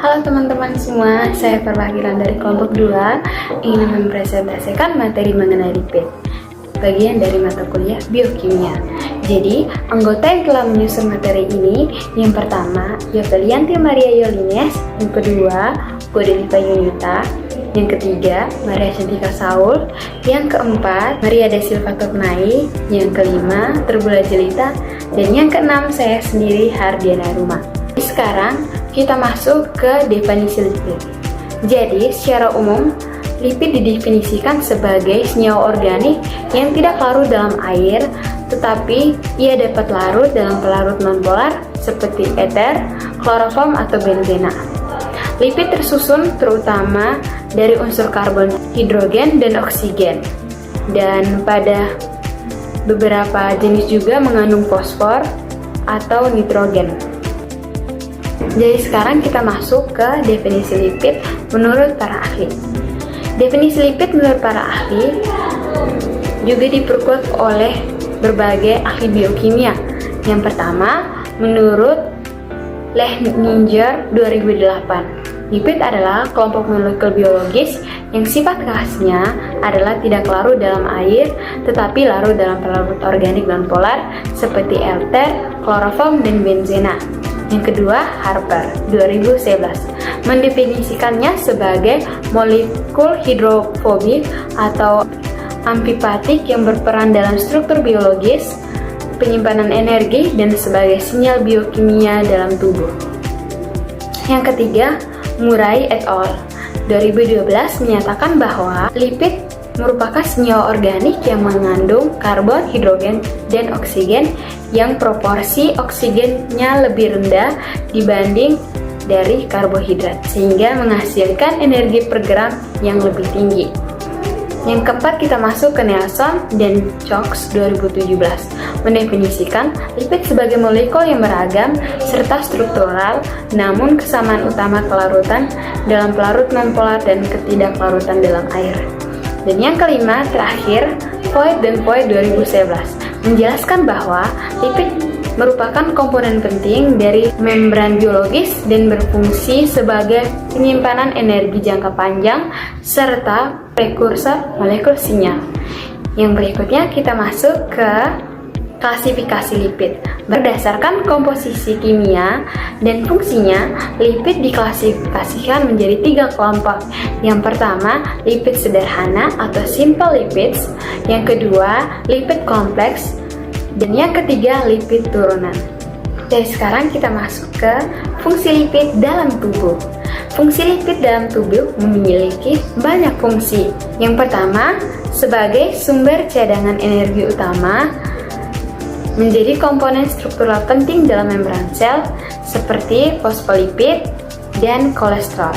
Halo teman-teman semua, saya perwakilan dari kelompok 2 ingin mempresentasikan materi mengenai lipid, bagian dari mata kuliah biokimia. Jadi, anggota yang telah menyusun materi ini, yang pertama, Yovelianti Maria Yolines, yang kedua, Godeliva Yunita, yang ketiga, Maria Cantika Saul, yang keempat, Maria da Silva Toknai, yang kelima, Terbula Jelita, dan yang keenam, saya sendiri, Hardiana Ruma. Sekarang, kita masuk ke definisi lipid. Jadi, secara umum, lipid didefinisikan sebagai senyawa organik yang tidak larut dalam air, tetapi ia dapat larut dalam pelarut nonpolar seperti ether, kloroform, atau benzena. Lipid tersusun terutama dari unsur karbon, hidrogen, dan oksigen. Dan pada beberapa jenis juga mengandung fosfor atau nitrogen. Jadi sekarang kita masuk ke definisi lipid menurut para ahli. Definisi lipid menurut para ahli juga diperkuat oleh berbagai ahli biokimia. Yang pertama, menurut Lehninger 2008, lipid adalah kelompok molekul biologis yang sifat khasnya adalah tidak larut dalam air, tetapi larut dalam pelarut organik dan polar seperti ether, kloroform, dan benzena. Yang kedua, Harper 2011 mendefinisikannya sebagai molekul hidrofobik atau amfipatik yang berperan dalam struktur biologis, penyimpanan energi, dan sebagai sinyal biokimia dalam tubuh. Yang ketiga, Murray et al. 2012 menyatakan bahwa lipid merupakan senyawa organik yang mengandung karbon, hidrogen, dan oksigen yang proporsi oksigennya lebih rendah dibanding dari karbohidrat, sehingga menghasilkan energi per gram yang lebih tinggi. Yang keempat, kita masuk ke Nelson dan Cox 2017 mendefinisikan lipid sebagai molekul yang beragam serta struktural, namun kesamaan utama kelarutan dalam pelarut nonpolar dan ketidaklarutan dalam air. Dan yang kelima, terakhir, Voigt dan Voigt 2011 menjelaskan bahwa lipid merupakan komponen penting dari membran biologis dan berfungsi sebagai penyimpanan energi jangka panjang serta prekursor molekul sinyal. Yang berikutnya kita masuk ke klasifikasi lipid. Berdasarkan komposisi kimia dan fungsinya, lipid diklasifikasikan menjadi 3 kelompok. Yang pertama, lipid sederhana atau simple lipids. Yang kedua, lipid kompleks. Dan yang ketiga, lipid turunan. Jadi sekarang kita masuk ke fungsi lipid dalam tubuh. Fungsi lipid dalam tubuh memiliki banyak fungsi. Yang pertama, sebagai sumber cadangan energi utama, menjadi komponen struktural penting dalam membran sel seperti fosfolipid dan kolesterol.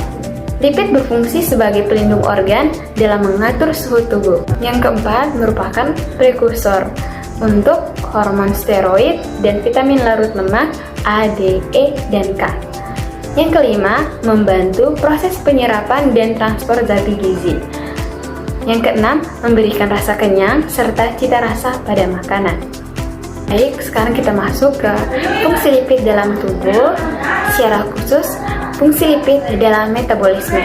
Lipid berfungsi sebagai pelindung organ dalam mengatur suhu tubuh. Yang keempat, merupakan prekursor untuk hormon steroid dan vitamin larut lemak A, D, E, dan K. Yang kelima, membantu proses penyerapan dan transport zati gizi. Yang keenam, memberikan rasa kenyang serta cita rasa pada makanan. Baik, sekarang kita masuk ke fungsi lipid dalam tubuh, secara khusus fungsi lipid dalam metabolisme.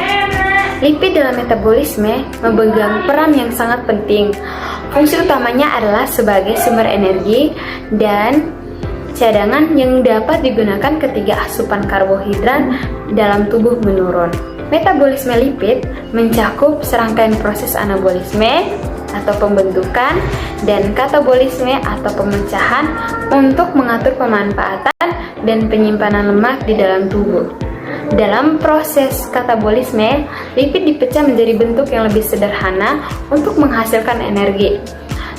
Lipid dalam metabolisme memegang peran yang sangat penting. Fungsi utamanya adalah sebagai sumber energi dan cadangan yang dapat digunakan ketika asupan karbohidrat dalam tubuh menurun. Metabolisme lipid mencakup serangkaian proses anabolisme atau pembentukan dan katabolisme atau pemecahan untuk mengatur pemanfaatan dan penyimpanan lemak di dalam tubuh. Dalam proses katabolisme, lipid dipecah menjadi bentuk yang lebih sederhana untuk menghasilkan energi.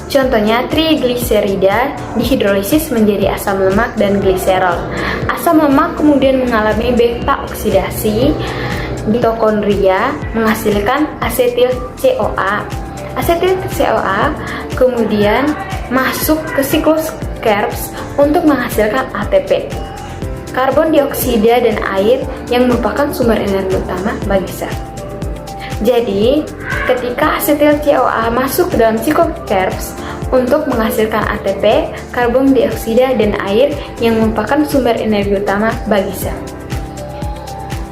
Contohnya, trigliserida dihidrolisis menjadi asam lemak dan gliserol. Asam lemak kemudian mengalami beta oksidasi mitokondria menghasilkan asetil CoA. Asetil CoA kemudian masuk ke siklus Krebs untuk menghasilkan ATP, karbon dioksida, dan air yang merupakan sumber energi utama bagi sel. Jadi, ketika asetil CoA masuk ke dalam siklus Krebs untuk menghasilkan ATP, karbon dioksida, dan air yang merupakan sumber energi utama bagi sel.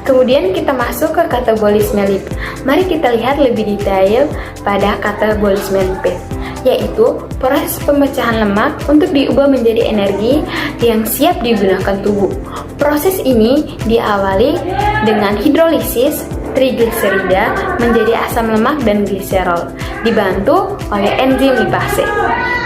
Kemudian kita masuk ke katabolisme lipid. Mari kita lihat lebih detail pada katabolisme lipid, yaitu proses pemecahan lemak untuk diubah menjadi energi yang siap digunakan tubuh. Proses ini diawali dengan hidrolisis trigliserida menjadi asam lemak dan gliserol, dibantu oleh enzim lipase.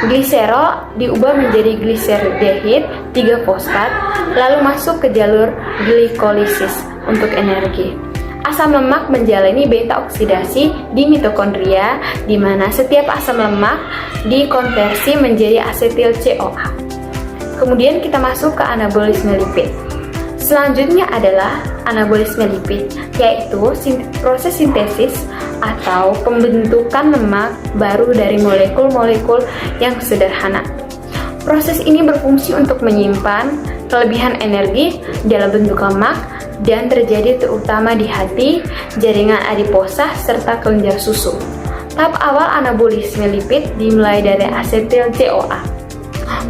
Gliserol diubah menjadi gliseraldehid 3-fosfat, lalu masuk ke jalur glikolisis untuk energi. Asam lemak menjalani beta oksidasi di mitokondria, di mana setiap asam lemak dikonversi menjadi asetil CoA. Kemudian kita masuk ke anabolisme lipid. Selanjutnya adalah anabolisme lipid, yaitu proses sintesis atau pembentukan lemak baru dari molekul-molekul yang sederhana. Proses ini berfungsi untuk menyimpan kelebihan energi dalam bentuk lemak dan terjadi terutama di hati, jaringan adiposa, serta kelenjar susu. Tahap awal anabolisme lipid dimulai dari asetil CoA.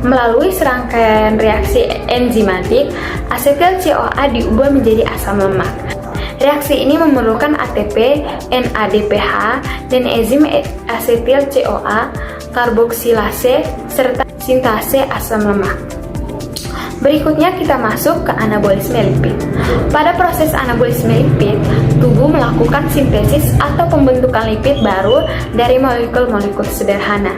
Melalui serangkaian reaksi enzimatik, asetil CoA diubah menjadi asam lemak. Reaksi ini memerlukan ATP, NADPH, dan enzim asetil CoA, karboksilase, serta sintase asam lemak. Berikutnya kita masuk ke anabolisme lipid. Pada proses anabolisme lipid, tubuh melakukan sintesis atau pembentukan lipid baru dari molekul-molekul sederhana.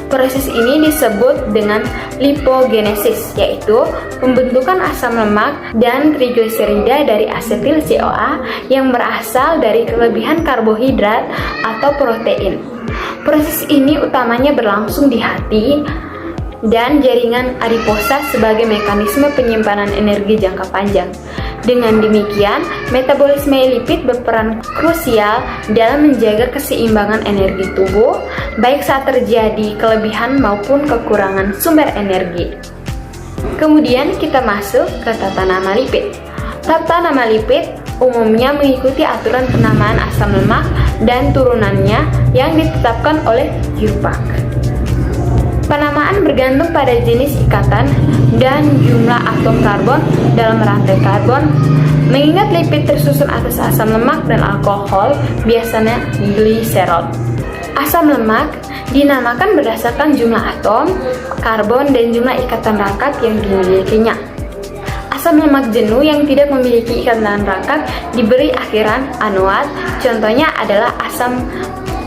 Proses ini disebut dengan lipogenesis, yaitu pembentukan asam lemak dan trigliserida dari asetil CoA yang berasal dari kelebihan karbohidrat atau protein. Proses ini utamanya berlangsung di hati dan jaringan adiposa sebagai mekanisme penyimpanan energi jangka panjang. Dengan demikian, metabolisme lipid berperan krusial dalam menjaga keseimbangan energi tubuh, baik saat terjadi kelebihan maupun kekurangan sumber energi. Kemudian kita masuk ke tata nama lipid. Tata nama lipid umumnya mengikuti aturan penamaan asam lemak dan turunannya yang ditetapkan oleh IUPAC. Penamaan bergantung pada jenis ikatan dan jumlah atom karbon dalam rantai karbon. Mengingat lipid tersusun atas asam lemak dan alkohol, biasanya gliserol. Asam lemak dinamakan berdasarkan jumlah atom karbon dan jumlah ikatan rangkat yang dimilikinya. Asam lemak jenuh yang tidak memiliki ikatan rangkat diberi akhiran anoat. Contohnya adalah asam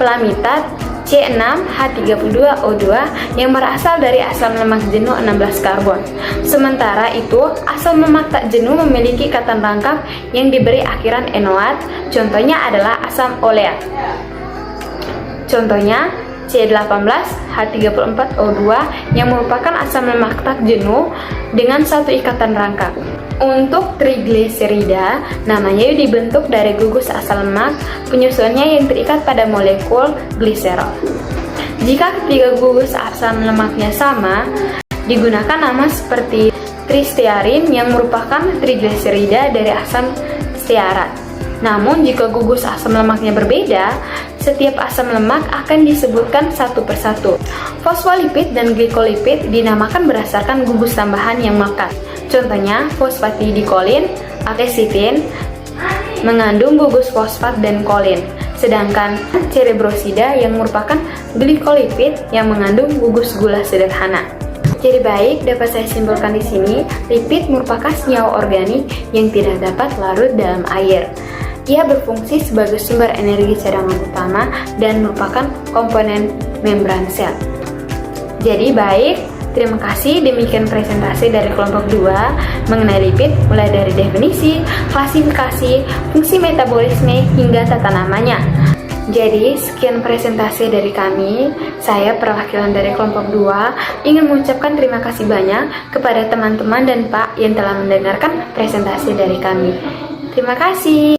pelamitat C6H32O2 yang berasal dari asam lemak jenuh 16 karbon. Sementara itu, asam lemak tak jenuh memiliki ikatan rangkap yang diberi akhiran enoat. Contohnya adalah asam oleat. Contohnya C18H34O2 yang merupakan asam lemak tak jenuh dengan satu ikatan rangkap. Untuk trigliserida, namanya dibentuk dari gugus asam lemak, penyusunnya yang terikat pada molekul gliserol. Jika ketiga gugus asam lemaknya sama, digunakan nama seperti tristearin yang merupakan trigliserida dari asam stearat. Namun jika gugus asam lemaknya berbeda, setiap asam lemak akan disebutkan satu persatu. Fosfolipid dan glikolipid dinamakan berdasarkan gugus tambahan yang melekat. Contohnya, fosfatidilkolin, akesitin, mengandung gugus fosfat dan kolin. Sedangkan cerebrosida yang merupakan glikolipid yang mengandung gugus gula sederhana. Jadi baik, dapat saya simpulkan di sini, lipid merupakan senyawa organik yang tidak dapat larut dalam air. Ia berfungsi sebagai sumber energi cadangan utama dan merupakan komponen membran sel. Jadi baik, terima kasih, demikian presentasi dari kelompok 2 mengenai lipid, mulai dari definisi, klasifikasi, fungsi metabolisme, hingga tata namanya. Jadi, sekian presentasi dari kami. Saya perwakilan dari kelompok 2 ingin mengucapkan terima kasih banyak kepada teman-teman dan Pak yang telah mendengarkan presentasi dari kami. Terima kasih.